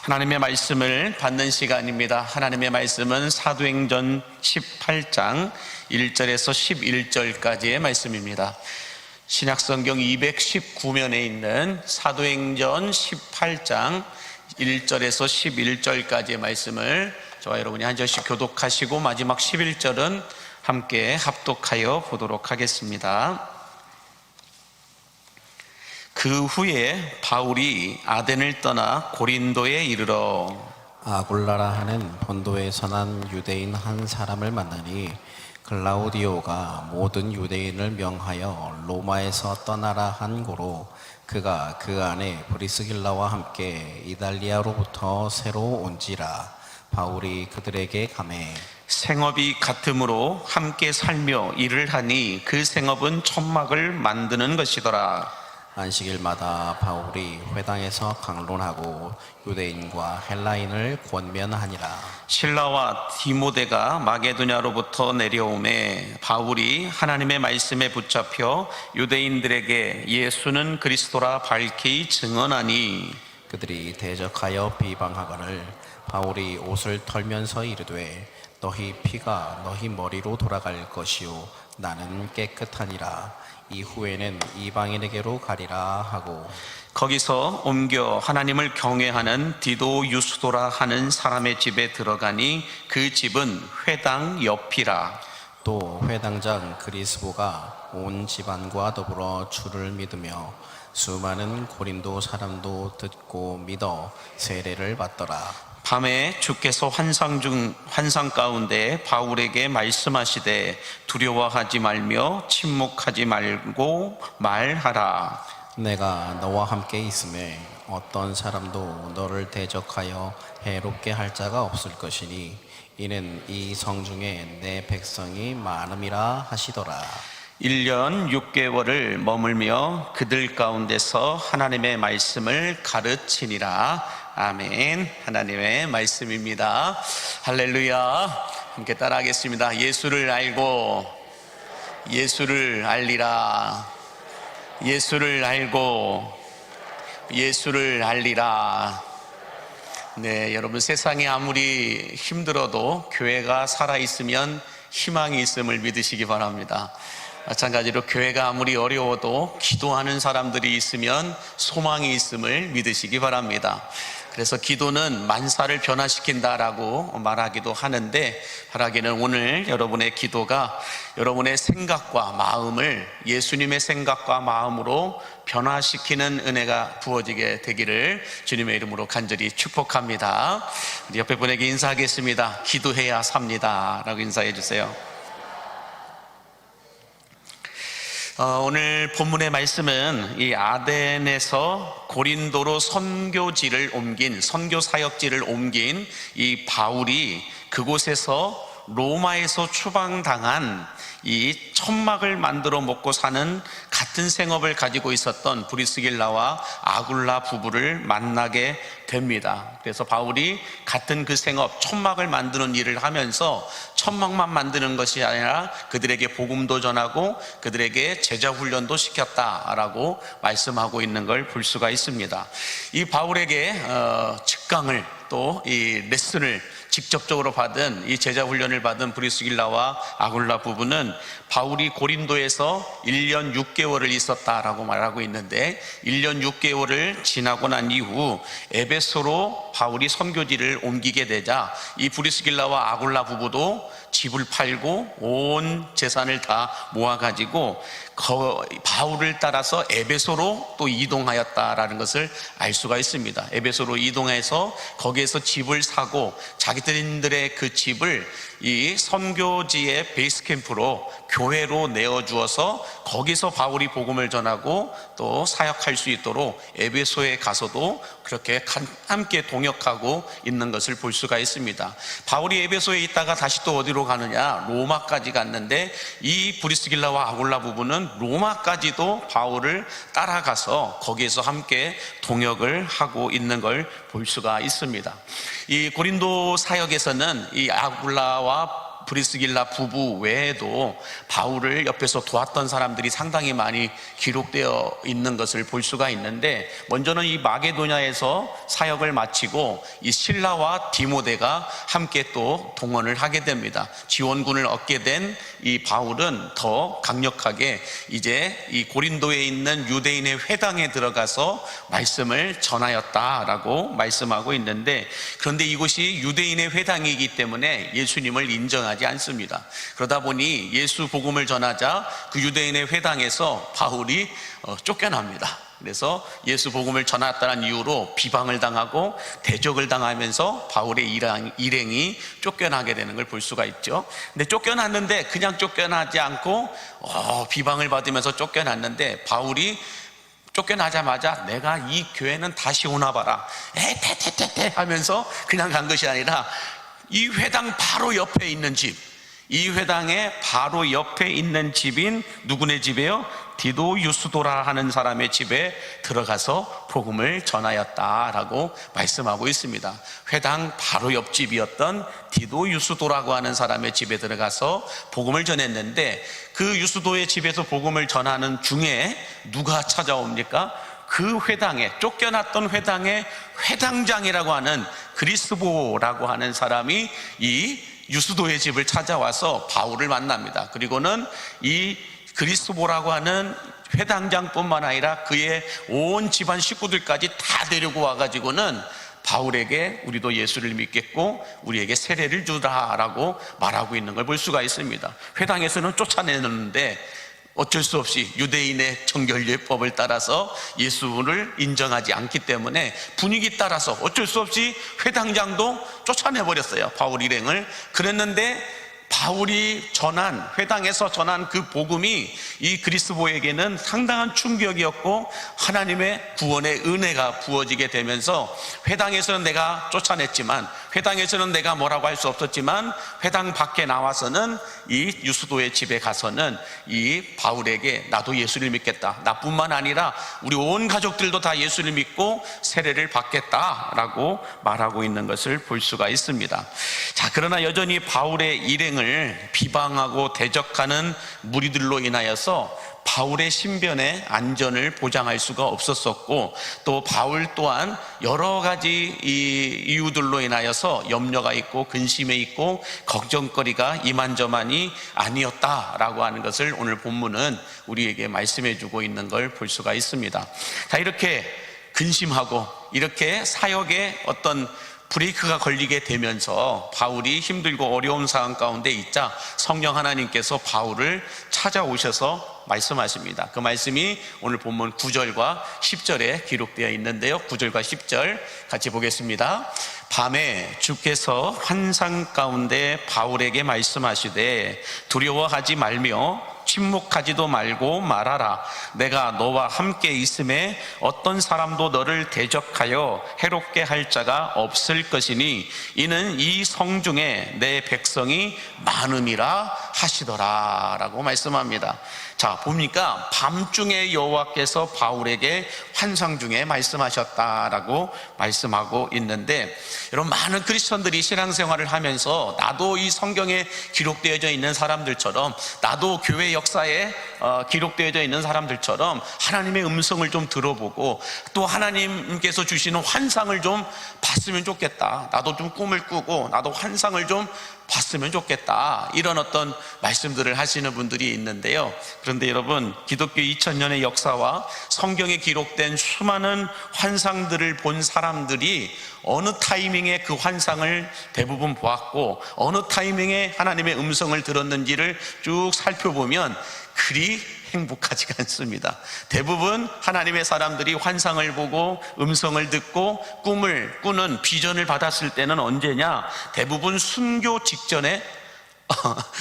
하나님의 말씀을 받는 시간입니다. 하나님의 말씀은 사도행전 18장 1절에서 11절까지의 말씀입니다. 신약성경 219면에 있는 사도행전 18장 1절에서 11절까지의 말씀을 저와 여러분이 한 절씩 교독하시고 마지막 11절은 함께 합독하여 보도록 하겠습니다. 그 후에 바울이 아덴을 떠나 고린도에 이르러 아굴라라 하는 본도에서 난 유대인 한 사람을 만나니 글라우디오가 모든 유대인을 명하여 로마에서 떠나라 한 고로 그가 그 안에 브리스길라와 함께 이달리아로부터 새로 온지라. 바울이 그들에게 가매 생업이 같으므로 함께 살며 일을 하니 그 생업은 천막을 만드는 것이더라. 안식일마다 바울이 회당에서 강론하고 유대인과 헬라인을 권면하니라. 실라와 디모데가 마게도냐로부터 내려오매 바울이 하나님의 말씀에 붙잡혀 유대인들에게 예수는 그리스도라 밝히 증언하니 그들이 대적하여 비방하거늘 바울이 옷을 털면서 이르되 너희 피가 너희 머리로 돌아갈 것이요 나는 깨끗하니라. 이후에는 이방인에게로 가리라 하고 거기서 옮겨 하나님을 경외하는 디도 유스도라 하는 사람의 집에 들어가니 그 집은 회당 옆이라. 또 회당장 그리스보가 온 집안과 더불어 주를 믿으며 수많은 고린도 사람도 듣고 믿어 세례를 받더라. 밤에 주께서 환상 가운데 바울에게 말씀하시되 두려워하지 말며 침묵하지 말고 말하라. 내가 너와 함께 있음에 어떤 사람도 너를 대적하여 해롭게 할 자가 없을 것이니 이는 이 성중에 내 백성이 많음이라 하시더라. 1년 6개월을 머물며 그들 가운데서 하나님의 말씀을 가르치니라. 아멘. 하나님의 말씀입니다. 할렐루야. 함께 따라하겠습니다. 예수를 알고 예수를 알리라. 예수를 알고 예수를 알리라. 네, 여러분, 세상이 아무리 힘들어도 교회가 살아있으면 희망이 있음을 믿으시기 바랍니다. 마찬가지로 교회가 아무리 어려워도 기도하는 사람들이 있으면 소망이 있음을 믿으시기 바랍니다. 그래서 기도는 만사를 변화시킨다라고 말하기도 하는데, 바라기는 오늘 여러분의 기도가 여러분의 생각과 마음을 예수님의 생각과 마음으로 변화시키는 은혜가 부어지게 되기를 주님의 이름으로 간절히 축복합니다. 우리 옆에 분에게 인사하겠습니다. 기도해야 삽니다 라고 인사해 주세요. 오늘 본문의 말씀은 이 아덴에서 고린도로 선교 사역지를 옮긴 이 바울이 그곳에서 로마에서 추방당한 이 천막을 만들어 먹고 사는 같은 생업을 가지고 있었던 브리스길라와 아굴라 부부를 만나게 됩니다. 그래서 바울이 같은 그 생업, 천막을 만드는 일을 하면서 천막만 만드는 것이 아니라 그들에게 복음도 전하고 그들에게 제자 훈련도 시켰다라고 말씀하고 있는 걸 볼 수가 있습니다. 이 바울에게 직강을 또 이 레슨을 직접적으로 받은 이 제자 훈련을 받은 브리스길라와 아굴라 부부는 바울이 고린도에서 1년 6개월을 있었다라고 말하고 있는데, 1년 6개월을 지나고 난 이후 에베소로 바울이 선교지를 옮기게 되자 이 브리스길라와 아굴라 부부도 집을 팔고 온 재산을 다 모아가지고 바울을 따라서 에베소로 또 이동하였다라는 것을 알 수가 있습니다. 에베소로 이동해서 거기에서 집을 사고 자기들의 그 집을 이 선교지의 베이스 캠프로 교회로 내어주어서 거기서 바울이 복음을 전하고 또 사역할 수 있도록 에베소에 가서도 그렇게 함께 동역하고 있는 것을 볼 수가 있습니다. 바울이 에베소에 있다가 다시 또 어디로 가느냐? 로마까지 갔는데 이 브리스길라와 아굴라 부부는 로마까지도 바울을 따라가서 거기에서 함께 동역을 하고 있는 걸 볼 수가 있습니다. 이 고린도 사역에서는 이 아굴라와 브리스길라 부부 외에도 바울을 옆에서 도왔던 사람들이 상당히 많이 기록되어 있는 것을 볼 수가 있는데, 먼저는 이 마게도냐에서 사역을 마치고 이 실라와 디모데가 함께 또 동원을 하게 됩니다. 지원군을 얻게 된 이 바울은 더 강력하게 이제 이 고린도에 있는 유대인의 회당에 들어가서 말씀을 전하였다라고 말씀하고 있는데, 그런데 이곳이 유대인의 회당이기 때문에 예수님을 인정하지 않습니다. 그러다 보니 예수 복음을 전하자 그 유대인의 회당에서 바울이 쫓겨납니다. 그래서 예수 복음을 전했다는 이유로 비방을 당하고 대적을 당하면서 바울의 일행이 쫓겨나게 되는 걸 볼 수가 있죠. 근데 쫓겨났는데 그냥 쫓겨나지 않고 비방을 받으면서 쫓겨났는데, 바울이 쫓겨나자마자 내가 이 교회는 다시 오나 봐라 에테테테테 하면서 그냥 간 것이 아니라 이 회당 바로 옆에 있는 집, 이 회당의 바로 옆에 있는 집인 누구네 집이에요? 디도 유스도라 하는 사람의 집에 들어가서 복음을 전하였다라고 말씀하고 있습니다. 회당 바로 옆집이었던 디도 유스도라고 하는 사람의 집에 들어가서 복음을 전했는데, 그 유스도의 집에서 복음을 전하는 중에 누가 찾아옵니까? 그 회당에, 쫓겨났던 회당의 회당장이라고 하는 그리스보라고 하는 사람이 이 유스도의 집을 찾아와서 바울을 만납니다. 그리고는 이 그리스보라고 하는 회당장뿐만 아니라 그의 온 집안 식구들까지 다 데리고 와가지고는 바울에게 우리도 예수를 믿겠고 우리에게 세례를 주라라고 말하고 있는 걸 볼 수가 있습니다. 회당에서는 쫓아내는데 어쩔 수 없이 유대인의 정결례법을 따라서 예수를 인정하지 않기 때문에 분위기 따라서 어쩔 수 없이 회당장도 쫓아내버렸어요, 바울 일행을. 그랬는데 바울이 전한, 회당에서 전한 그 복음이 이 그리스보에게는 상당한 충격이었고 하나님의 구원의 은혜가 부어지게 되면서, 회당에서는 내가 쫓아냈지만, 회당에서는 내가 뭐라고 할 수 없었지만, 회당 밖에 나와서는 이 유스도의 집에 가서는 이 바울에게 나도 예수를 믿겠다, 나뿐만 아니라 우리 온 가족들도 다 예수를 믿고 세례를 받겠다라고 말하고 있는 것을 볼 수가 있습니다. 자, 그러나 여전히 바울의 일행을 비방하고 대적하는 무리들로 인하여서 바울의 신변의 안전을 보장할 수가 없었었고, 또 바울 또한 여러 가지 이유들로 인하여서 염려가 있고 근심에 있고 걱정거리가 이만저만이 아니었다라고 하는 것을 오늘 본문은 우리에게 말씀해 주고 있는 걸 볼 수가 있습니다. 자, 이렇게 근심하고 이렇게 사역에 어떤 브레이크가 걸리게 되면서 바울이 힘들고 어려운 상황 가운데 있자 성령 하나님께서 바울을 찾아오셔서 말씀하십니다. 그 말씀이 오늘 본문 9절과 10절에 기록되어 있는데요, 9절과 10절 같이 보겠습니다. 밤에 주께서 환상 가운데 바울에게 말씀하시되 두려워하지 말며 침묵하지도 말고 말하라. 내가 너와 함께 있음에 어떤 사람도 너를 대적하여 해롭게 할 자가 없을 것이니 이는 이 성중에 내 백성이 많음이라 하시더라 라고 말씀합니다. 자, 보니까 밤중에 여호와께서 바울에게 환상 중에 말씀하셨다라고 말씀하고 있는데, 여러분, 많은 크리스천들이 신앙생활을 하면서 나도 이 성경에 기록되어져 있는 사람들처럼, 나도 교회 역사에 기록되어져 있는 사람들처럼 하나님의 음성을 좀 들어보고 또 하나님께서 주시는 환상을 좀 봤으면 좋겠다, 나도 좀 꿈을 꾸고 나도 환상을 좀 봤으면 좋겠다, 이런 어떤 말씀들을 하시는 분들이 있는데요. 그런데 여러분, 기독교 2000년의 역사와 성경에 기록된 수많은 환상들을 본 사람들이 어느 타이밍에 그 환상을 대부분 보았고 어느 타이밍에 하나님의 음성을 들었는지를 쭉 살펴보면 그리 행복하지가 않습니다. 대부분 하나님의 사람들이 환상을 보고 음성을 듣고 꿈을 꾸는 비전을 받았을 때는 언제냐? 대부분 순교 직전에,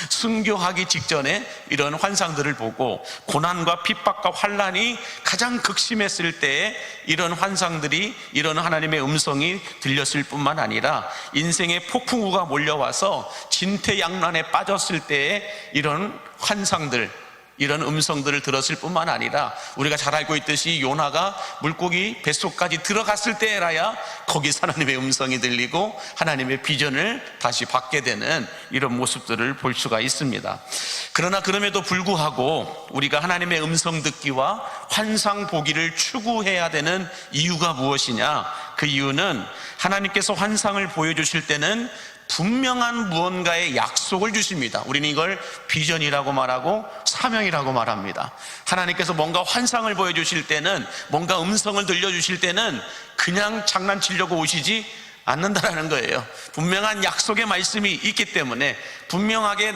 순교하기 직전에 이런 환상들을 보고 고난과 핍박과 환난이 가장 극심했을 때에 이런 환상들이, 이런 하나님의 음성이 들렸을 뿐만 아니라 인생의 폭풍우가 몰려와서 진퇴양난에 빠졌을 때에 이런 환상들, 이런 음성들을 들었을 뿐만 아니라 우리가 잘 알고 있듯이 요나가 물고기 뱃속까지 들어갔을 때라야 거기서 하나님의 음성이 들리고 하나님의 비전을 다시 받게 되는 이런 모습들을 볼 수가 있습니다. 그러나 그럼에도 불구하고 우리가 하나님의 음성 듣기와 환상 보기를 추구해야 되는 이유가 무엇이냐? 그 이유는 하나님께서 환상을 보여주실 때는 분명한 무언가의 약속을 주십니다. 우리는 이걸 비전이라고 말하고 사명이라고 말합니다. 하나님께서 뭔가 환상을 보여주실 때는, 뭔가 음성을 들려주실 때는 그냥 장난치려고 오시지 않는다라는 거예요. 분명한 약속의 말씀이 있기 때문에 분명하게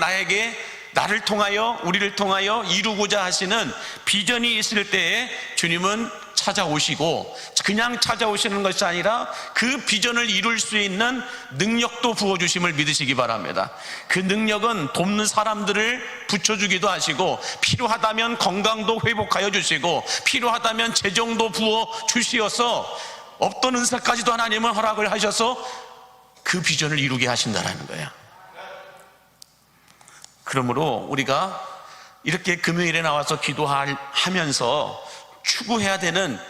나를 통하여, 우리를 통하여 이루고자 하시는 비전이 있을 때에 주님은 찾아오시고, 그냥 찾아오시는 것이 아니라 그 비전을 이룰 수 있는 능력도 부어주심을 믿으시기 바랍니다. 그 능력은 돕는 사람들을 붙여주기도 하시고, 필요하다면 건강도 회복하여 주시고, 필요하다면 재정도 부어 주시어서 없던 은사까지도 하나님은 허락을 하셔서 그 비전을 이루게 하신다라는 거예요. 그러므로 우리가 이렇게 금요일에 나와서 기도하면서 추구해야 되는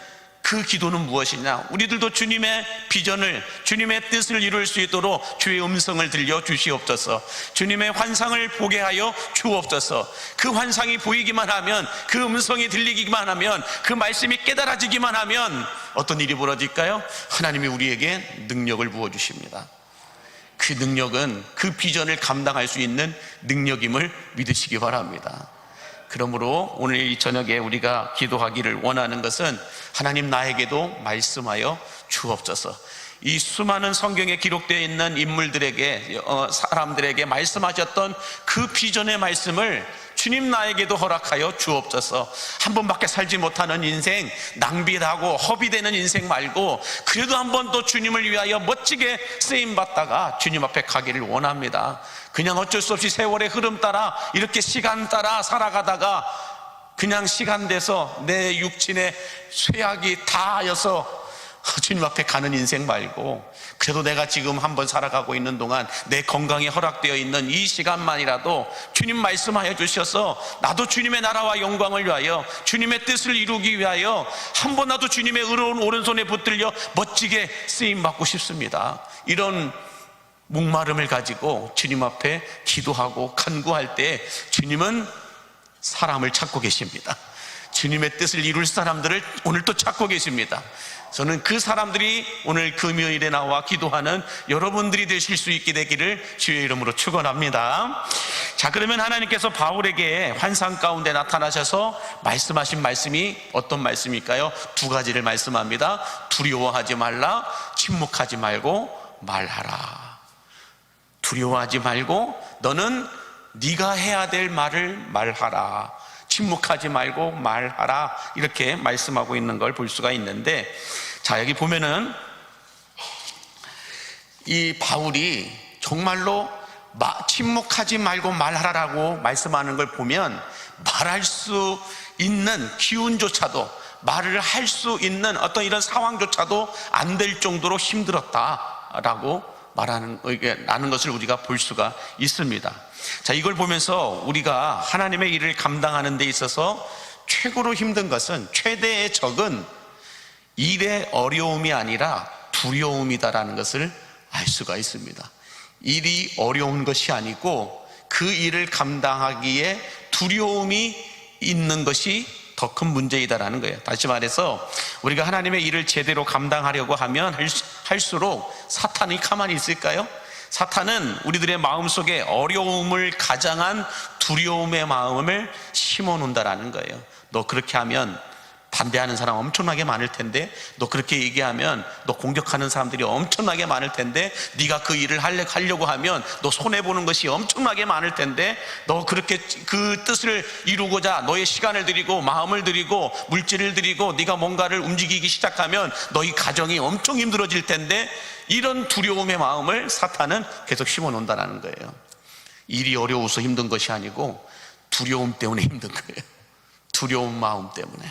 그 기도는 무엇이냐? 우리들도 주님의 비전을, 주님의 뜻을 이룰 수 있도록 주의 음성을 들려 주시옵소서. 주님의 환상을 보게 하여 주옵소서. 그 환상이 보이기만 하면, 그 음성이 들리기만 하면, 그 말씀이 깨달아지기만 하면 어떤 일이 벌어질까요? 하나님이 우리에게 능력을 부어주십니다. 그 능력은 그 비전을 감당할 수 있는 능력임을 믿으시기 바랍니다. 그러므로 오늘 이 저녁에 우리가 기도하기를 원하는 것은 하나님 나에게도 말씀하여 주옵소서. 이 수많은 성경에 기록되어 있는 인물들에게, 사람들에게 말씀하셨던 그 비전의 말씀을 주님 나에게도 허락하여 주옵소서. 한 번밖에 살지 못하는 인생, 낭비하고 허비되는 인생 말고 그래도 한 번 더 주님을 위하여 멋지게 쓰임받다가 주님 앞에 가기를 원합니다. 그냥 어쩔 수 없이 세월의 흐름 따라 이렇게 시간 따라 살아가다가 그냥 시간 돼서 내 육신의 쇠약이 다하여서 주님 앞에 가는 인생 말고, 그래도 내가 지금 한번 살아가고 있는 동안 내 건강이 허락되어 있는 이 시간만이라도 주님 말씀하여 주셔서 나도 주님의 나라와 영광을 위하여, 주님의 뜻을 이루기 위하여 한 번라도 주님의 의로운 오른손에 붙들려 멋지게 쓰임받고 싶습니다. 이런 목마름을 가지고 주님 앞에 기도하고 간구할 때 주님은 사람을 찾고 계십니다. 주님의 뜻을 이룰 사람들을 오늘 또 찾고 계십니다. 저는 그 사람들이 오늘 금요일에 나와 기도하는 여러분들이 되실 수 있게 되기를 주의 이름으로 축원합니다. 자, 그러면 하나님께서 바울에게 환상 가운데 나타나셔서 말씀하신 말씀이 어떤 말씀일까요? 두 가지를 말씀합니다. 두려워하지 말라, 침묵하지 말고 말하라. 두려워하지 말고 너는 네가 해야 될 말을 말하라. 침묵하지 말고 말하라. 이렇게 말씀하고 있는 걸 볼 수가 있는데, 자, 여기 보면은 이 바울이 정말로 침묵하지 말고 말하라라고 말씀하는 걸 보면 말할 수 있는 기운조차도, 말을 할 수 있는 어떤 이런 상황조차도 안 될 정도로 힘들었다라고 나는 것을 우리가 볼 수가 있습니다. 자, 이걸 보면서 우리가 하나님의 일을 감당하는 데 있어서 최고로 힘든 것은, 최대의 적은 일의 어려움이 아니라 두려움이다라는 것을 알 수가 있습니다. 일이 어려운 것이 아니고 그 일을 감당하기에 두려움이 있는 것이 더 큰 문제이다라는 거예요. 다시 말해서 우리가 하나님의 일을 제대로 감당하려고 하면 할수록 사탄이 가만히 있을까요? 사탄은 우리들의 마음속에 어려움을 가장한 두려움의 마음을 심어놓는다라는 거예요. 너 그렇게 하면 반대하는 사람 엄청나게 많을 텐데, 너 그렇게 얘기하면 너 공격하는 사람들이 엄청나게 많을 텐데, 네가 그 일을 하려고 하면 너 손해보는 것이 엄청나게 많을 텐데, 너 그렇게 그 뜻을 이루고자 너의 시간을 들이고 마음을 들이고 물질을 들이고 네가 뭔가를 움직이기 시작하면 너희 가정이 엄청 힘들어질 텐데, 이런 두려움의 마음을 사탄은 계속 심어놓는다는 거예요. 일이 어려워서 힘든 것이 아니고 두려움 때문에 힘든 거예요. 두려운 마음 때문에.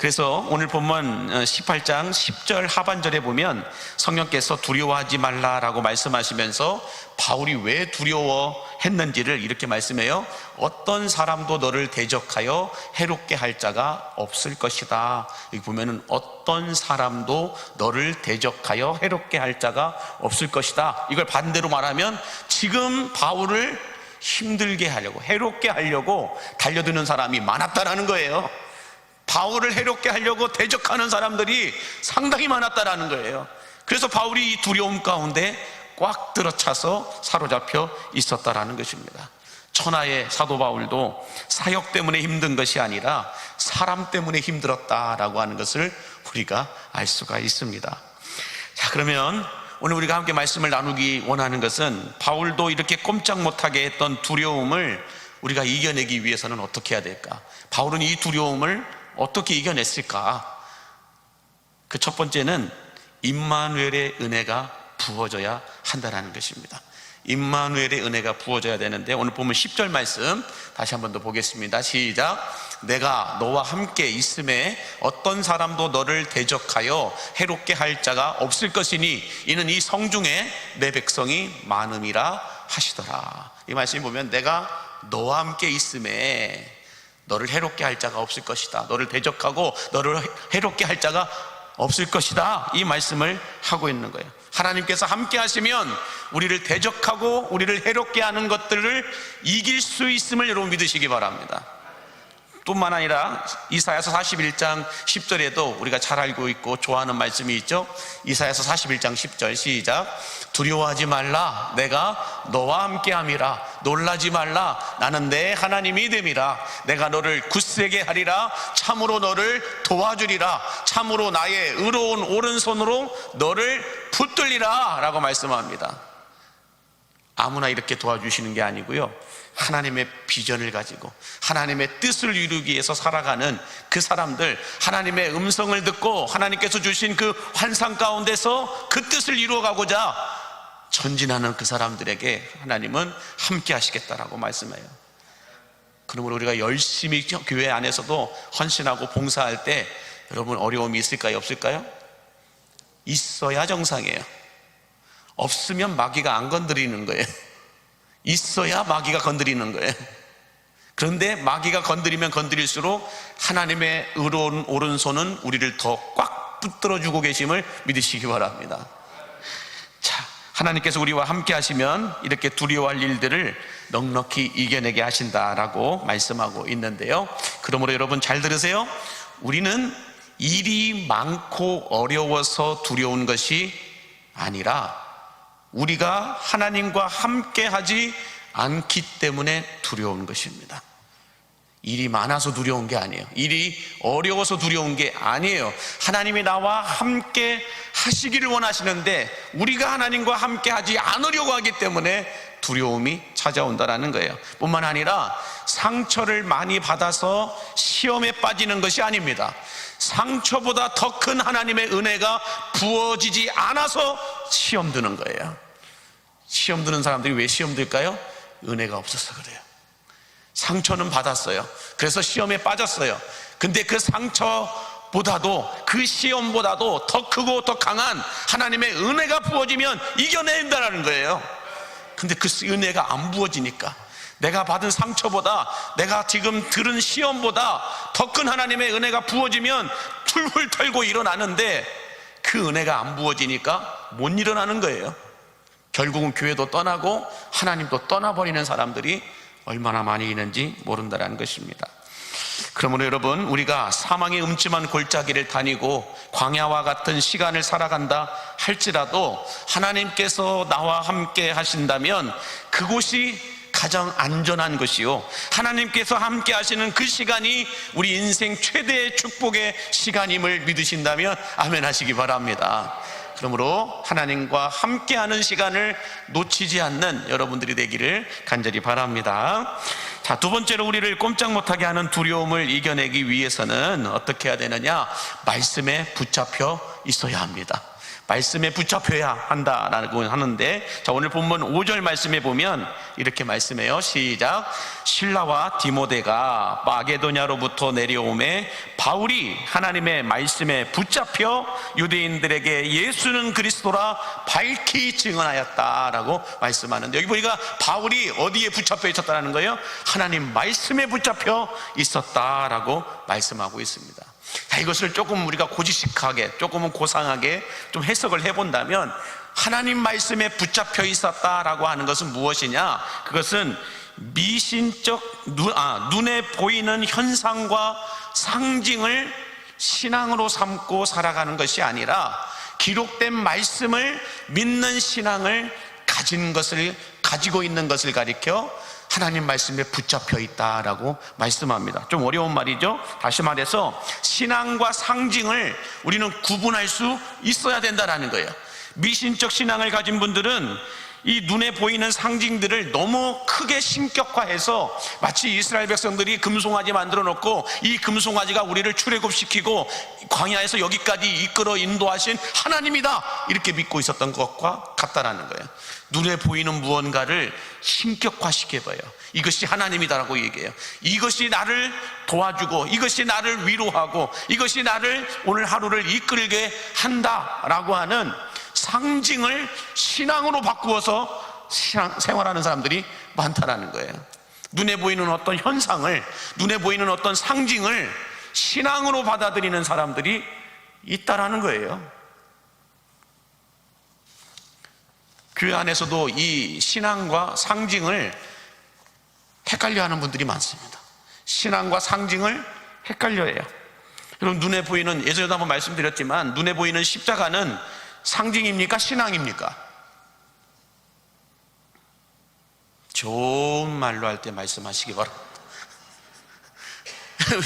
그래서 오늘 본문 18장 10절 하반절에 보면 성령께서 두려워하지 말라라고 말씀하시면서 바울이 왜 두려워했는지를 이렇게 말씀해요. 어떤 사람도 너를 대적하여 해롭게 할 자가 없을 것이다. 여기 보면은 어떤 사람도 너를 대적하여 해롭게 할 자가 없을 것이다. 이걸 반대로 말하면 지금 바울을 힘들게 하려고, 해롭게 하려고 달려드는 사람이 많았다라는 거예요. 바울을 해롭게 하려고 대적하는 사람들이 상당히 많았다라는 거예요. 그래서 바울이 이 두려움 가운데 꽉 들어차서 사로잡혀 있었다라는 것입니다. 천하의 사도 바울도 사역 때문에 힘든 것이 아니라 사람 때문에 힘들었다라고 하는 것을 우리가 알 수가 있습니다. 자, 그러면 오늘 우리가 함께 말씀을 나누기 원하는 것은 바울도 이렇게 꼼짝 못하게 했던 두려움을 우리가 이겨내기 위해서는 어떻게 해야 될까? 바울은 이 두려움을 어떻게 이겨냈을까? 그 첫 번째는 임마누엘의 은혜가 부어져야 한다는 것입니다. 임마누엘의 은혜가 부어져야 되는데 오늘 보면 10절 말씀 다시 한 번 더 보겠습니다. 시작. 내가 너와 함께 있음에 어떤 사람도 너를 대적하여 해롭게 할 자가 없을 것이니 이는 이 성중에 내 백성이 많음이라 하시더라. 이 말씀이 보면 내가 너와 함께 있음에 너를 해롭게 할 자가 없을 것이다. 너를 대적하고 너를 해롭게 할 자가 없을 것이다. 이 말씀을 하고 있는 거예요. 하나님께서 함께 하시면 우리를 대적하고 우리를 해롭게 하는 것들을 이길 수 있음을 여러분 믿으시기 바랍니다. 뿐만 아니라 이사야서 41장 10절에도 우리가 잘 알고 있고 좋아하는 말씀이 있죠. 이사야서 41장 10절 시작. 두려워하지 말라 내가 너와 함께함이라. 놀라지 말라 나는 내 하나님이 됨이라. 내가 너를 굳세게 하리라. 참으로 너를 도와주리라. 참으로 나의 의로운 오른손으로 너를 붙들리라 라고 말씀합니다. 아무나 이렇게 도와주시는 게 아니고요, 하나님의 비전을 가지고 하나님의 뜻을 이루기 위해서 살아가는 그 사람들, 하나님의 음성을 듣고 하나님께서 주신 그 환상 가운데서 그 뜻을 이루어가고자 전진하는 그 사람들에게 하나님은 함께 하시겠다라고 말씀해요. 그러므로 우리가 열심히 교회 안에서도 헌신하고 봉사할 때 여러분 어려움이 있을까요? 없을까요? 있어야 정상이에요. 없으면 마귀가 안 건드리는 거예요. 있어야 마귀가 건드리는 거예요. 그런데 마귀가 건드리면 건드릴수록 하나님의 의로운 오른손은 우리를 더 꽉 붙들어주고 계심을 믿으시기 바랍니다. 자, 하나님께서 우리와 함께 하시면 이렇게 두려워할 일들을 넉넉히 이겨내게 하신다라고 말씀하고 있는데요, 그러므로 여러분 잘 들으세요. 우리는 일이 많고 어려워서 두려운 것이 아니라 우리가 하나님과 함께 하지 않기 때문에 두려운 것입니다. 일이 많아서 두려운 게 아니에요. 일이 어려워서 두려운 게 아니에요. 하나님이 나와 함께 하시기를 원하시는데 우리가 하나님과 함께 하지 않으려고 하기 때문에 두려움이 찾아온다는 거예요. 뿐만 아니라 상처를 많이 받아서 시험에 빠지는 것이 아닙니다. 상처보다 더 큰 하나님의 은혜가 부어지지 않아서 시험 드는 거예요. 시험 드는 사람들이 왜 시험 들까요? 은혜가 없어서 그래요. 상처는 받았어요. 그래서 시험에 빠졌어요. 근데 그 상처보다도 그 시험보다도 더 크고 더 강한 하나님의 은혜가 부어지면 이겨낸다는 거예요. 근데 그 은혜가 안 부어지니까 내가 받은 상처보다 내가 지금 들은 시험보다 더 큰 하나님의 은혜가 부어지면 툴툴 털고 일어나는데 그 은혜가 안 부어지니까 못 일어나는 거예요. 결국은 교회도 떠나고 하나님도 떠나버리는 사람들이 얼마나 많이 있는지 모른다는 것입니다. 그러므로 여러분, 우리가 사망의 음침한 골짜기를 다니고 광야와 같은 시간을 살아간다 할지라도 하나님께서 나와 함께 하신다면 그곳이 가장 안전한 것이요, 하나님께서 함께 하시는 그 시간이 우리 인생 최대의 축복의 시간임을 믿으신다면 아멘 하시기 바랍니다. 그러므로 하나님과 함께하는 시간을 놓치지 않는 여러분들이 되기를 간절히 바랍니다. 자, 두 번째로 우리를 꼼짝 못하게 하는 두려움을 이겨내기 위해서는 어떻게 해야 되느냐? 말씀에 붙잡혀 있어야 합니다. 말씀에 붙잡혀야 한다라고 하는데, 자, 오늘 본문 5절 말씀에 보면 이렇게 말씀해요. 시작. 실라와 디모데가 마게도냐로부터 내려오매 바울이 하나님의 말씀에 붙잡혀 유대인들에게 예수는 그리스도라 밝히 증언하였다라고 말씀하는데, 여기 보니까 바울이 어디에 붙잡혀 있었다는 거예요? 하나님 말씀에 붙잡혀 있었다라고 말씀하고 있습니다. 이것을 조금 우리가 고지식하게, 조금은 고상하게 좀 해석을 해본다면, 하나님 말씀에 붙잡혀 있었다라고 하는 것은 무엇이냐? 그것은 미신적 눈에 보이는 현상과 상징을 신앙으로 삼고 살아가는 것이 아니라 기록된 말씀을 믿는 신앙을 가지고 있는 것을 가리켜 하나님 말씀에 붙잡혀 있다라고 말씀합니다. 좀 어려운 말이죠. 다시 말해서 신앙과 상징을 우리는 구분할 수 있어야 된다라는 거예요. 미신적 신앙을 가진 분들은 이 눈에 보이는 상징들을 너무 크게 신격화해서 마치 이스라엘 백성들이 금송아지 만들어 놓고 이 금송아지가 우리를 출애굽시키고 광야에서 여기까지 이끌어 인도하신 하나님이다 이렇게 믿고 있었던 것과 같다라는 거예요. 눈에 보이는 무언가를 신격화시켜봐요. 이것이 하나님이다라고 얘기해요. 이것이 나를 도와주고, 이것이 나를 위로하고, 이것이 나를 오늘 하루를 이끌게 한다라고 하는 상징을 신앙으로 바꾸어서 생활하는 사람들이 많다라는 거예요. 눈에 보이는 어떤 현상을, 눈에 보이는 어떤 상징을 신앙으로 받아들이는 사람들이 있다라는 거예요. 그 안에서도 이 신앙과 상징을 헷갈려 하는 분들이 많습니다. 신앙과 상징을 헷갈려 해요. 여러분, 눈에 보이는, 예전에도 한번 말씀드렸지만, 눈에 보이는 십자가는 상징입니까? 신앙입니까? 좋은 말로 할 때 말씀하시기 바랍니다.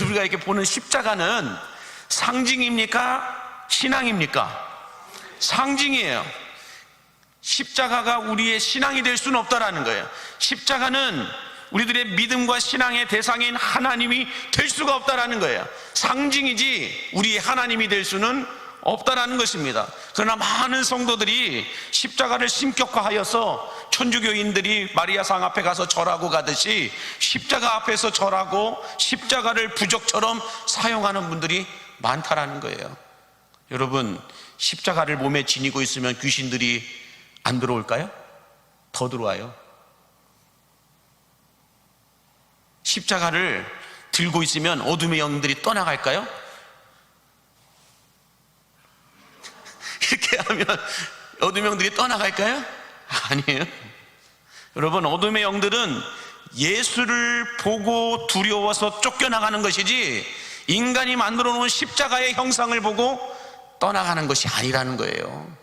우리가 이렇게 보는 십자가는 상징입니까? 신앙입니까? 상징이에요. 십자가가 우리의 신앙이 될 수는 없다라는 거예요. 십자가는 우리들의 믿음과 신앙의 대상인 하나님이 될 수가 없다라는 거예요. 상징이지 우리의 하나님이 될 수는 없다라는 것입니다. 그러나 많은 성도들이 십자가를 신격화하여서 천주교인들이 마리아상 앞에 가서 절하고 가듯이 십자가 앞에서 절하고 십자가를 부적처럼 사용하는 분들이 많다라는 거예요. 여러분, 십자가를 몸에 지니고 있으면 귀신들이 안 들어올까요? 더 들어와요. 십자가를 들고 있으면 어둠의 영들이 떠나갈까요? 이렇게 하면 어둠의 영들이 떠나갈까요? 아니에요. 여러분, 어둠의 영들은 예수를 보고 두려워서 쫓겨나가는 것이지 인간이 만들어 놓은 십자가의 형상을 보고 떠나가는 것이 아니라는 거예요.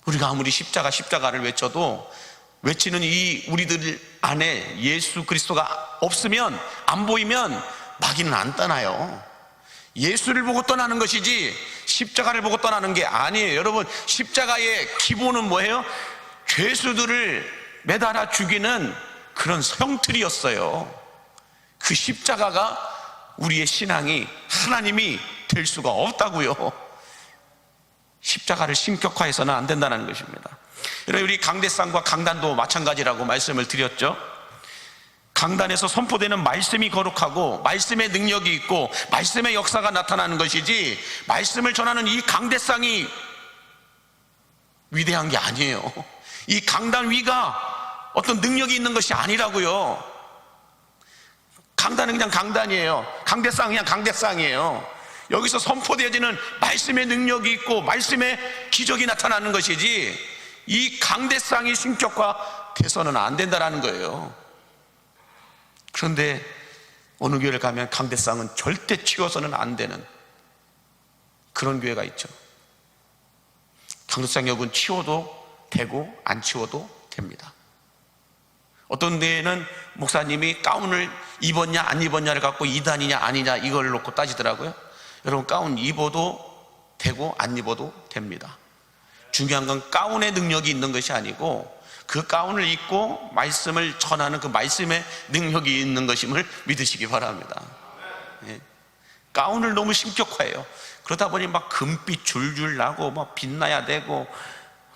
우리가 아무리 십자가를 외쳐도 외치는 이 우리들 안에 예수 그리스도가 없으면, 안 보이면 마귀는 안 떠나요. 예수를 보고 떠나는 것이지 십자가를 보고 떠나는 게 아니에요. 여러분, 십자가의 기본은 뭐예요? 죄수들을 매달아 죽이는 그런 형틀이었어요. 그 십자가가 우리의 신앙이 하나님이 될 수가 없다고요. 십자가를 신격화해서는 안 된다는 것입니다. 여러분, 우리 강대상과 강단도 마찬가지라고 말씀을 드렸죠. 강단에서 선포되는 말씀이 거룩하고 말씀의 능력이 있고 말씀의 역사가 나타나는 것이지, 말씀을 전하는 이 강대상이 위대한 게 아니에요. 이 강단 위가 어떤 능력이 있는 것이 아니라고요. 강단은 그냥 강단이에요. 강대상은 그냥 강대상이에요. 여기서 선포되어지는 말씀의 능력이 있고 말씀의 기적이 나타나는 것이지, 이 강대상이 신격화 돼서는 안 된다는 거예요. 그런데 어느 교회를 가면 강대상은 절대 치워서는 안 되는 그런 교회가 있죠. 강대상 여러분, 치워도 되고 안 치워도 됩니다. 어떤 데에는 목사님이 가운을 입었냐 안 입었냐를 갖고 이단이냐 아니냐 이걸 놓고 따지더라고요. 여러분, 가운 입어도 되고 안 입어도 됩니다. 중요한 건 가운의 능력이 있는 것이 아니고 그 가운을 입고 말씀을 전하는 그 말씀의 능력이 있는 것임을 믿으시기 바랍니다. 예. 가운을 너무 신격화해요. 그러다 보니 막 금빛 줄줄 나고 막 빛나야 되고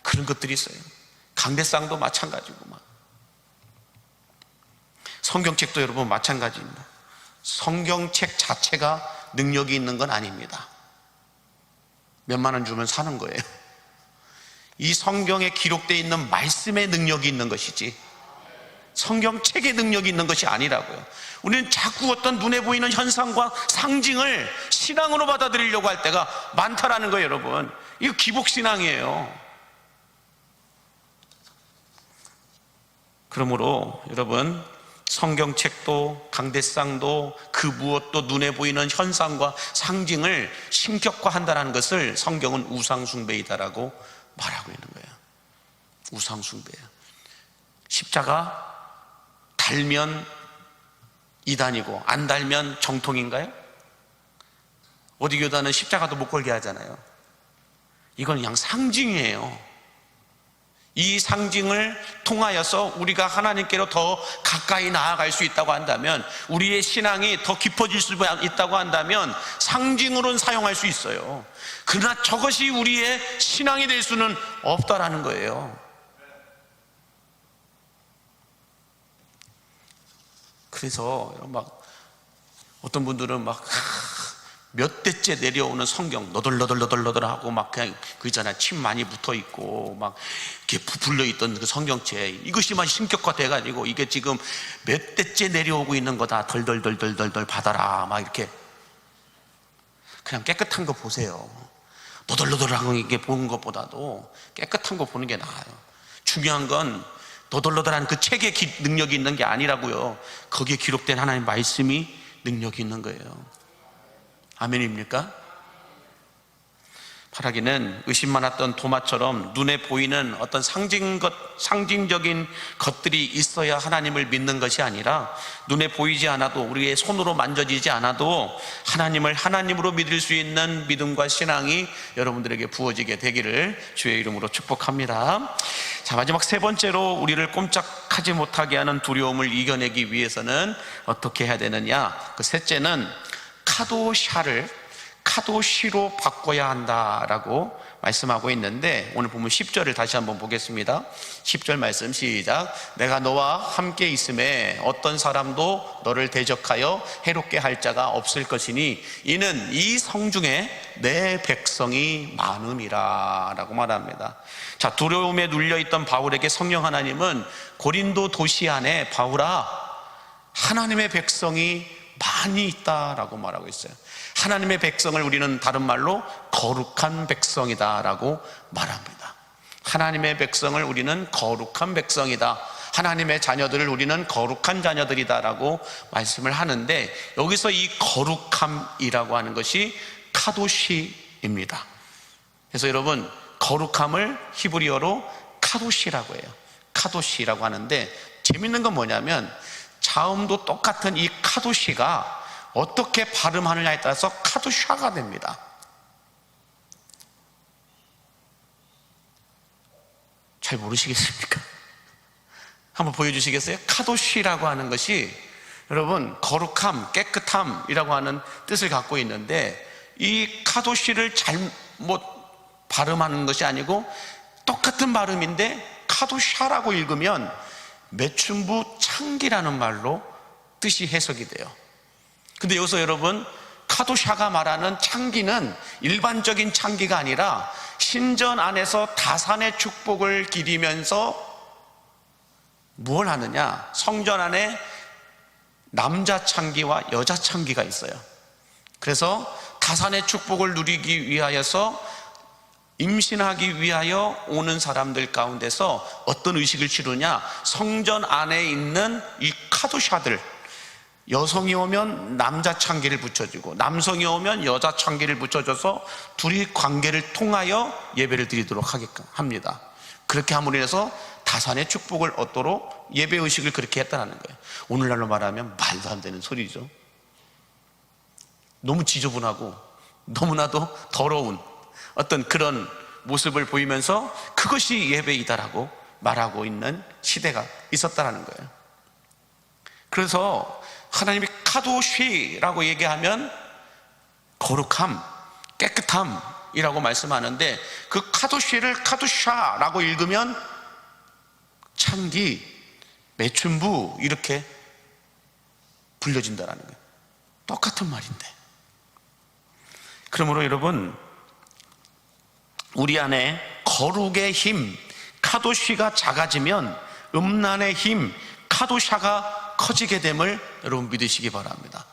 그런 것들이 있어요. 강대상도 마찬가지고 막. 성경책도 여러분 마찬가지입니다. 성경책 자체가 능력이 있는 건 아닙니다. 몇만 원 주면 사는 거예요. 이 성경에 기록되어 있는 말씀의 능력이 있는 것이지 성경책의 능력이 있는 것이 아니라고요. 우리는 자꾸 어떤 눈에 보이는 현상과 상징을 신앙으로 받아들이려고 할 때가 많다라는 거예요. 여러분, 이거 기복신앙이에요. 그러므로 여러분, 성경책도 강대상도 그 무엇도 눈에 보이는 현상과 상징을 신격화한다는 것을 성경은 우상숭배이다라고 말하고 있는 거예요. 우상숭배예요. 십자가 달면 이단이고 안 달면 정통인가요? 어디 교단은 십자가도 못 걸게 하잖아요. 이건 그냥 상징이에요. 이 상징을 통하여서 우리가 하나님께로 더 가까이 나아갈 수 있다고 한다면, 우리의 신앙이 더 깊어질 수 있다고 한다면 상징으로는 사용할 수 있어요. 그러나 저것이 우리의 신앙이 될 수는 없다라는 거예요. 그래서 막 어떤 분들은 막 몇 대째 내려오는 성경 너덜너덜하고 막 그냥 그 있잖아요, 침 많이 붙어 있고 막 이렇게 부풀려 있던 그 성경책, 이것이만 신격화돼 가지고 이게 지금 몇 대째 내려오고 있는 거다, 덜덜덜덜덜 받아라 막 이렇게. 그냥 깨끗한 거 보세요. 너덜너덜한 게 보는 것보다도 깨끗한 거 보는 게 나아요. 중요한 건 너덜너덜한 그 책에 능력이 있는 게 아니라고요. 거기에 기록된 하나님의 말씀이 능력이 있는 거예요. 아멘입니까? 바라기는 의심 많았던 도마처럼 눈에 보이는 어떤 상징적인 것들이 있어야 하나님을 믿는 것이 아니라, 눈에 보이지 않아도, 우리의 손으로 만져지지 않아도 하나님을 하나님으로 믿을 수 있는 믿음과 신앙이 여러분들에게 부어지게 되기를 주의 이름으로 축복합니다. 자, 마지막 세 번째로 우리를 꼼짝하지 못하게 하는 두려움을 이겨내기 위해서는 어떻게 해야 되느냐? 그 셋째는 카도샤를 카도시로 바꿔야 한다라고 말씀하고 있는데, 오늘 보면 10절을 다시 한번 보겠습니다. 10절 말씀 시작. 내가 너와 함께 있음에 어떤 사람도 너를 대적하여 해롭게 할 자가 없을 것이니 이는 이 성중에 내 백성이 많음이라 라고 말합니다. 자, 두려움에 눌려있던 바울에게 성령 하나님은 고린도 도시 안에 바울아, 하나님의 백성이 많이 있다라고 말하고 있어요. 하나님의 백성을 우리는 다른 말로 거룩한 백성이다 라고 말합니다. 하나님의 백성을 우리는 거룩한 백성이다, 하나님의 자녀들을 우리는 거룩한 자녀들이다 라고 말씀을 하는데, 여기서 이 거룩함이라고 하는 것이 카도시입니다. 그래서 여러분, 거룩함을 히브리어로 카도시라고 해요. 카도시라고 하는데, 재밌는 건 뭐냐면 자음도 똑같은 이 카도시가 어떻게 발음하느냐에 따라서 카도샤가 됩니다. 잘 모르시겠습니까? 한번 보여주시겠어요? 카도시라고 하는 것이 여러분 거룩함, 깨끗함이라고 하는 뜻을 갖고 있는데, 이 카도시를 잘못 발음하는 것이 아니고 똑같은 발음인데 카도샤라고 읽으면 매춘부 창기라는 말로 뜻이 해석이 돼요. 근데 여기서 여러분, 카도샤가 말하는 창기는 일반적인 창기가 아니라 신전 안에서 다산의 축복을 기리면서 뭘 하느냐? 성전 안에 남자 창기와 여자 창기가 있어요. 그래서 다산의 축복을 누리기 위하여서, 임신하기 위하여 오는 사람들 가운데서 어떤 의식을 치르냐? 성전 안에 있는 이 카도샤들, 여성이 오면 남자 창기를 붙여주고 남성이 오면 여자 창기를 붙여줘서 둘이 관계를 통하여 예배를 드리도록 하게끔 합니다. 그렇게 함으로 인해서 다산의 축복을 얻도록 예배 의식을 그렇게 했다는 거예요. 오늘날로 말하면 말도 안 되는 소리죠. 너무 지저분하고 너무나도 더러운 어떤 그런 모습을 보이면서 그것이 예배이다라고 말하고 있는 시대가 있었다는 거예요. 그래서 하나님이 카도시라고 얘기하면 거룩함, 깨끗함이라고 말씀하는데, 그 카도시를 카도샤라고 읽으면 창기, 매춘부 이렇게 불려진다라는 거예요. 똑같은 말인데. 그러므로 여러분, 우리 안에 거룩의 힘, 카도시가 작아지면 음란의 힘, 카도샤가 커지게 됨을 여러분 믿으시기 바랍니다.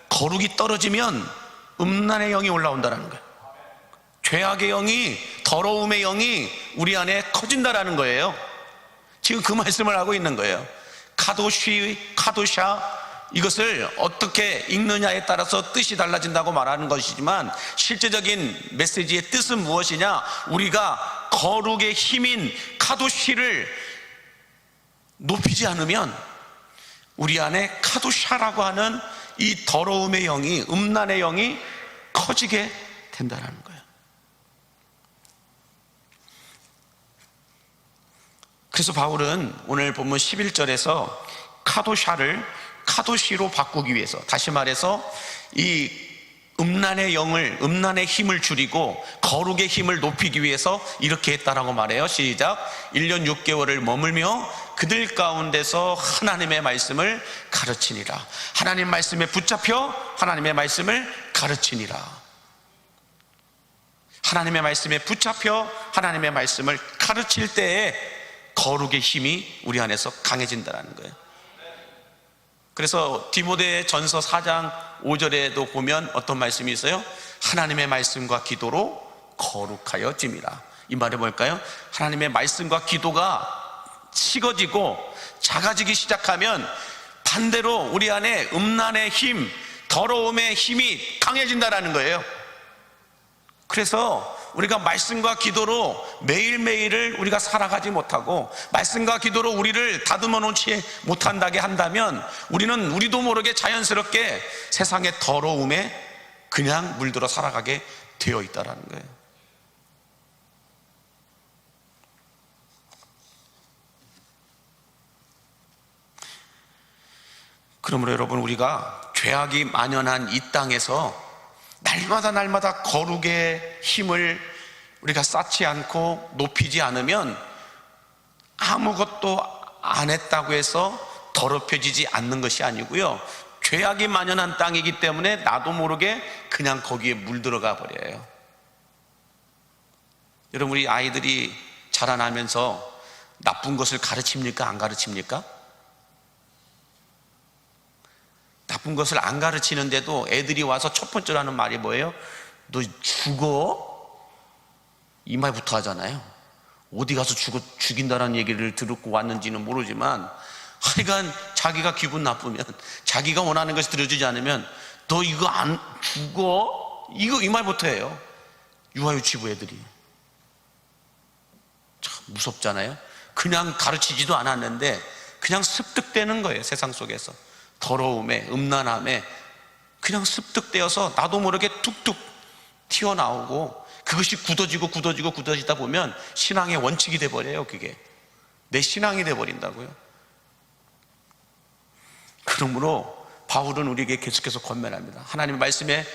거룩이 떨어지면 음란의 영이 올라온다는 거예요. 죄악의 영이, 더러움의 영이 우리 안에 커진다라는 거예요. 지금 그 말씀을 하고 있는 거예요. 카도시, 카도샤, 이것을 어떻게 읽느냐에 따라서 뜻이 달라진다고 말하는 것이지만 실제적인 메시지의 뜻은 무엇이냐? 우리가 거룩의 힘인 카도시를 높이지 않으면 우리 안에 카도샤라고 하는 이 더러움의 영이, 음란의 영이 커지게 된다는 거예요. 그래서 바울은 오늘 본문 11절에서 카도샤를 카도시로 바꾸기 위해서, 다시 말해서 이 음란의 영을, 음란의 힘을 줄이고 거룩의 힘을 높이기 위해서 이렇게 했다라고 말해요. 시작. 1년 6개월을 머물며 그들 가운데서 하나님의 말씀을 가르치니라. 하나님 말씀에 붙잡혀 하나님의 말씀을 가르치니라. 하나님의 말씀에 붙잡혀 하나님의 말씀을 가르칠 때에 거룩의 힘이 우리 안에서 강해진다는 거예요. 그래서 디모데 전서 4장 5절에도 보면 어떤 말씀이 있어요? 하나님의 말씀과 기도로 거룩하여짐이라. 이 말이 뭘까요? 하나님의 말씀과 기도가 식어지고 작아지기 시작하면 반대로 우리 안에 음란의 힘, 더러움의 힘이 강해진다는 거예요. 그래서 우리가 말씀과 기도로 매일매일을 우리가 살아가지 못하고 말씀과 기도로 우리를 다듬어 놓지 못한다게 한다면 우리도 모르게 자연스럽게 세상의 더러움에 그냥 물들어 살아가게 되어 있다는 거예요. 그러므로 여러분, 우리가 죄악이 만연한 이 땅에서 날마다 거룩의 힘을 우리가 쌓지 않고 높이지 않으면 아무것도 안 했다고 해서 더럽혀지지 않는 것이 아니고요, 죄악이 만연한 땅이기 때문에 나도 모르게 그냥 거기에 물들어가 버려요. 여러분, 우리 아이들이 자라나면서 나쁜 것을 가르칩니까? 안 가르칩니까? 나쁜 것을 안 가르치는데도 애들이 와서 첫 번째로 하는 말이 뭐예요? 너 죽어? 이 말부터 하잖아요. 어디 가서 죽인다라는 얘기를 듣고 왔는지는 모르지만 하여간 자기가 기분 나쁘면, 자기가 원하는 것이 들어주지 않으면 너 이거 안 죽어? 이 말부터 해요. 유아유치부 애들이. 참 무섭잖아요. 그냥 가르치지도 않았는데 그냥 습득되는 거예요. 세상 속에서 더러움에, 음란함에 그냥 습득되어서 나도 모르게 툭툭 튀어나오고, 그것이 굳어지다 보면 신앙의 원칙이 돼버려요. 그게 내 신앙이 돼버린다고요. 그러므로 바울은 우리에게 계속해서 권면합니다. 하나님의 말씀에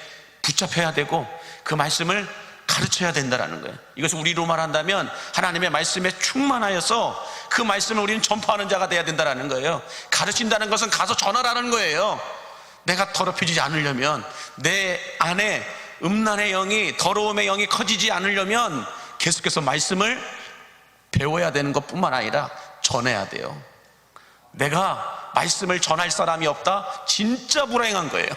붙잡혀야 되고 그 말씀을 가르쳐야 된다는 거예요. 이것을 우리로 말한다면 하나님의 말씀에 충만하여서 그 말씀을 우리는 전파하는 자가 돼야 된다는 거예요. 가르친다는 것은 가서 전하라는 거예요. 내가 더럽혀지지 않으려면, 내 안에 음란의 영이, 더러움의 영이 커지지 않으려면 계속해서 말씀을 배워야 되는 것뿐만 아니라 전해야 돼요. 내가 말씀을 전할 사람이 없다? 진짜 불행한 거예요.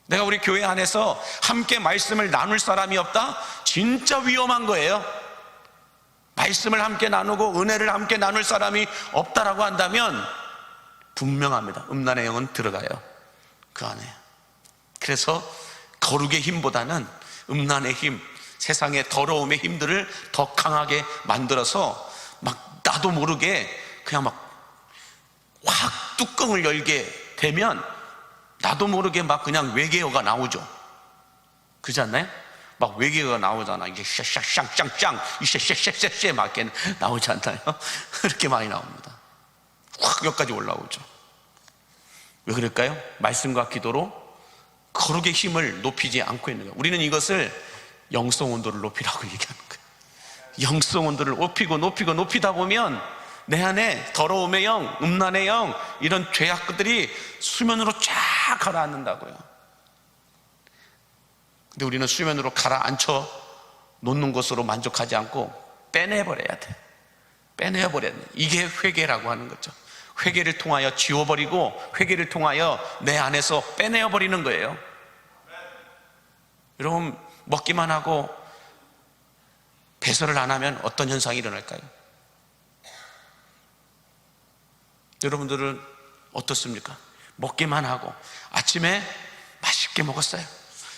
내가 우리 교회 안에서 함께 말씀을 나눌 사람이 없다? 진짜 위험한 거예요. 말씀을 함께 나누고 은혜를 함께 나눌 사람이 없다라고 한다면 분명합니다. 음란의 영은 들어가요, 그 안에. 그래서 거룩의 힘보다는 음란의 힘, 세상의 더러움의 힘들을 더 강하게 만들어서 막 나도 모르게 그냥 막 확 뚜껑을 열게 되면 나도 모르게 막 그냥 외계어가 나오죠. 그렇지 않나요? 막 외계어가 나오잖아. 이게 샹샹샹샹, 이게 쉐쉐쉐쉐 막 이렇게 나오지 않나요? 그렇게 많이 나옵니다. 확 여기까지 올라오죠. 왜 그럴까요? 말씀과 기도로 거룩의 힘을 높이지 않고 있는 거예요. 우리는 이것을 영성 온도를 높이라고 얘기하는 거예요. 영성 온도를 높이다 보면 내 안에 더러움의 영, 음란의 영, 이런 죄악들이 수면으로 쫙 가라앉는다고요. 근데 우리는 수면으로 가라앉혀 놓는 것으로 만족하지 않고 빼내버려야 돼. 빼내버려야 돼. 이게 회개라고 하는 거죠. 회개를 통하여 지워버리고 회개를 통하여 내 안에서 빼내어버리는 거예요. 여러분, 먹기만 하고 배설을 안 하면 어떤 현상이 일어날까요? 여러분들은 어떻습니까? 먹기만 하고 아침에 맛있게 먹었어요.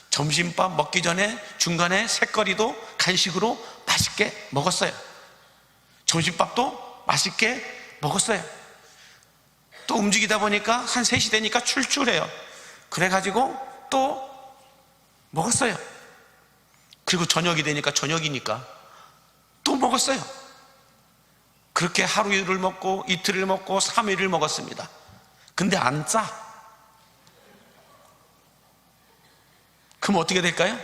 점심밥 먹기 전에 중간에 새거리도 간식으로 맛있게 먹었어요. 점심밥도 맛있게 먹었어요. 또 움직이다 보니까 한 3시 되니까 출출해요. 그래가지고 또 먹었어요. 그리고 저녁이 되니까 저녁이니까 또 먹었어요. 그렇게 하루를 먹고 이틀을 먹고 3일을 먹었습니다. 근데 안 짜. 그럼 어떻게 될까요?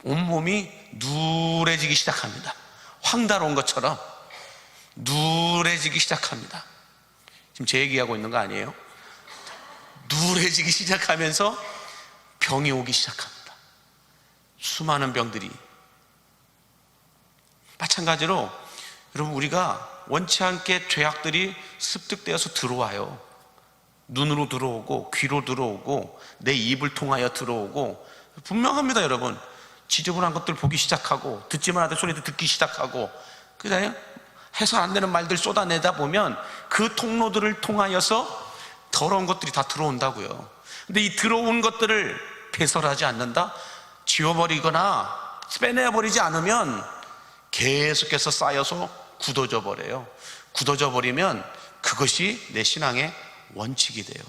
온몸이 누래지기 시작합니다. 황달온 것처럼 누래지기 시작합니다. 지금 제 얘기하고 있는 거 아니에요? 누래지기 시작하면서 병이 오기 시작합니다. 수많은 병들이. 마찬가지로 여러분, 우리가 원치 않게 죄악들이 습득되어서 들어와요. 눈으로 들어오고 귀로 들어오고 내 입을 통하여 들어오고, 분명합니다. 여러분, 지저분한 것들 보기 시작하고 듣지만 않던 소리도 듣기 시작하고, 그잖아요. 해서 안 되는 말들 쏟아내다 보면 그 통로들을 통하여서 더러운 것들이 다 들어온다고요. 근데 이 들어온 것들을 배설하지 않는다, 지워버리거나 빼내버리지 않으면 계속해서 쌓여서 굳어져 버려요. 굳어져 버리면 그것이 내 신앙의 원칙이 돼요.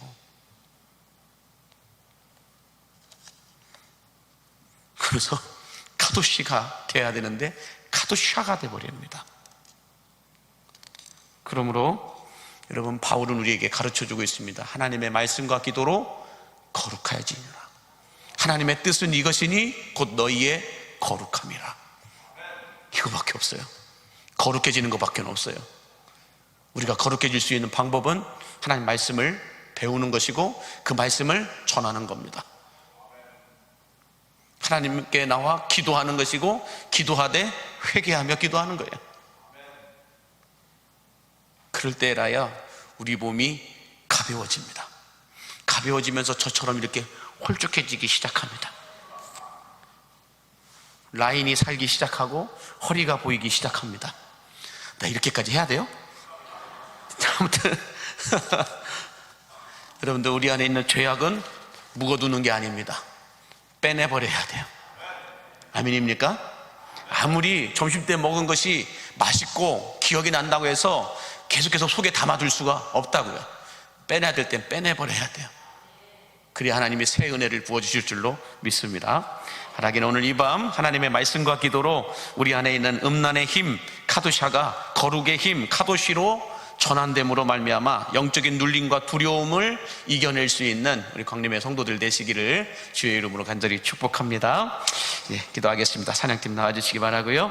그래서 카도시가 돼야 되는데 카도샤가 돼버립니다. 그러므로 여러분, 바울은 우리에게 가르쳐주고 있습니다. 하나님의 말씀과 기도로 거룩하여지니라. 하나님의 뜻은 이것이니 곧 너희의 거룩함이라. 이거밖에 없어요. 거룩해지는 것밖에 없어요. 우리가 거룩해질 수 있는 방법은 하나님 말씀을 배우는 것이고 그 말씀을 전하는 겁니다. 하나님께 나와 기도하는 것이고 기도하되 회개하며 기도하는 거예요. 그럴 때라야 우리 몸이 가벼워집니다. 가벼워지면서 저처럼 이렇게 홀쭉해지기 시작합니다. 라인이 살기 시작하고 허리가 보이기 시작합니다. 나 이렇게까지 해야 돼요? 아무튼 여러분들, 우리 안에 있는 죄악은 묵어두는 게 아닙니다. 빼내버려야 돼요. 아멘입니까? 아무리 점심때 먹은 것이 맛있고 기억이 난다고 해서 계속해서 속에 담아둘 수가 없다고요. 빼내야 될 땐 빼내버려야 돼요. 그래야 하나님이 새 은혜를 부어주실 줄로 믿습니다. 하나님은 오늘 이 밤 하나님의 말씀과 기도로 우리 안에 있는 음란의 힘 카도샤가 거룩의 힘 카도시로 전환됨으로 말미암아 영적인 눌림과 두려움을 이겨낼 수 있는 우리 광림의 성도들 되시기를 주의 이름으로 간절히 축복합니다. 기도하겠습니다. 찬양팀 나와주시기 바라고요.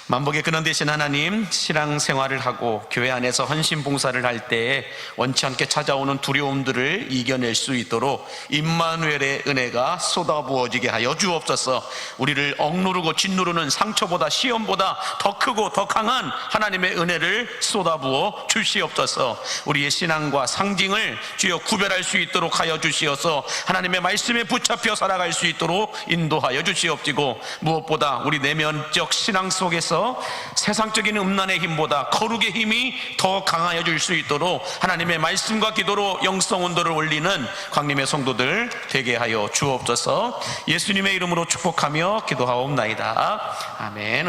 만복의 근원 되신 하나님, 신앙생활을 하고 교회 안에서 헌신 봉사를 할 때에 원치 않게 찾아오는 두려움들을 이겨낼 수 있도록 임마누엘의 은혜가 쏟아부어지게 하여 주옵소서. 우리를 억누르고 짓누르는 상처보다 시험보다 더 크고 더 강한 하나님의 은혜를 쏟아부어 주시옵소서. 우리의 신앙과 상징을 주여 구별할 수 있도록 하여 주시어서 하나님의 말씀에 붙잡혀 살아갈 수 있도록 인도하여 주시옵시고, 무엇보다 우리 내면적 신앙 속에서 세상적인 음란의 힘보다 거룩의 힘이 더 강하여질 수 있도록 하나님의 말씀과 기도로 영성 온도를 올리는 광림의 성도들 되게 하여 주옵소서. 예수님의 이름으로 축복하며 기도하옵나이다. 아멘.